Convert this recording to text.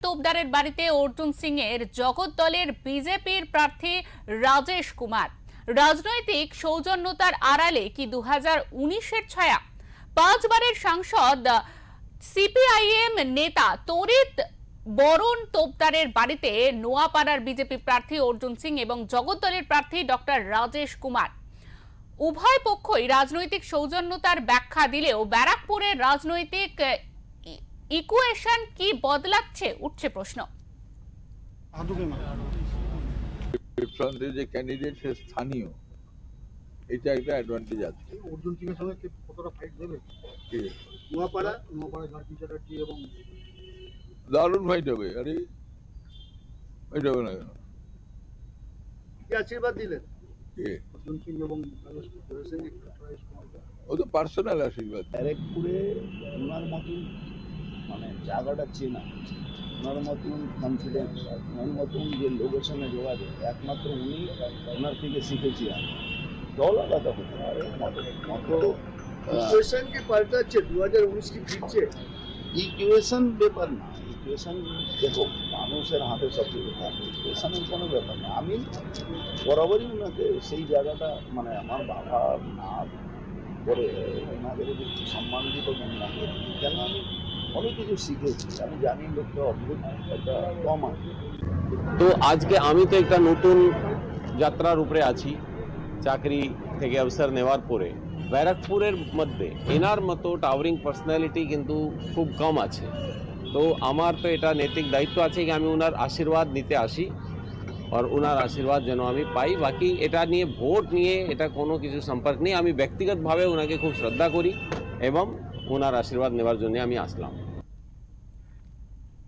তোপদারের বাড়িতে অর্জুন সিং এর জগৎ দলের বিজেপির প্রার্থী রাজেশ কুমার। রাজনৈতিক সৌজন্যতার আড়ালে কি 2019-এর ছায়া? 5 বারের সাংসদ সিপিআইএম নেতা তরিত বরণ তোপদারের বাড়িতে নোয়াপাড়ার বিজেপি প্রার্থী অর্জুন সিং এবং জগৎ দলের প্রার্থী ডক্টর রাজেশ কুমার। উভয় পক্ষই রাজনৈতিক সৌজন্যতার ব্যাখ্যা দিলেও ব্যারাকপুরের রাজনৈতিক ইকুয়েশন কি বদলাচ্ছে, উঠছে প্রশ্ন। প্রান্তে যে ক্যান্ডিডেট সে স্থানীয়, এটা একটা অ্যাডভান্টেজ আছে। অর্জুন সিং এর সঙ্গে কতটা ফাইট দেবে নোয়াপাড়া ঝাড়খণ্ড চ্যাটার্জি এবং দারুণ ফাইট হবে। আরে ফাইট হবে না কেন? কি আশীর্বাদ দিলেন কে? অর্জুন সিং এবং ও তো পার্সোনাল আশীর্বাদ। ব্যারাকপুরে ওনার মতন মানে জায়গাটা চেনা, ওনার মতন কনফিডেন্স, ওনার মতন যে লোকের সঙ্গে যোগাযোগ একমাত্র উনি, ওনার থেকে শিখেছি আমি। দল আলাদা হতে পারে, ইকুয়েশন কি পাল্টাচ্ছে? 2019 কি ফিরছে? ইকুয়েশন ব্যাপার না, ইকুয়েশন দেখো মানুষের হাতে সব কিছু থাকে, ইকুয়েশনের কোনো ব্যাপার না। আমি বরাবরই ওনাকে সেই জায়গাটা মানে আমার বাবা না করে ওনাকে যদি সম্মান দিত না, কেন আমি অনেক কিছু শিখেছি, আমি জানি লোকটা অদ্ভুত একটা কম আছে। তো আজকে আমি তো একটা নতুন যাত্রার উপরে আছি, চাকরি থেকে অবসর নেওয়ার পরে। ব্যারাকপুরের মধ্যে এনার মতো টাওয়ারিং পার্সোনালিটি কিন্তু খুব কম আছে। তো আমার তো এটা নৈতিক দায়িত্ব আছে কি আমি ওনার আশীর্বাদ নিতে আসি, আর ওনার আশীর্বাদ যেন আমি পাই। বাকি এটা নিয়ে ভোট নিয়ে এটা কোনো কিছু সম্পর্ক নেই। আমি ব্যক্তিগতভাবে ওনাকে খুব শ্রদ্ধা করি এবং ওনার আশীর্বাদ নেওয়ার জন্য আমি আসলাম।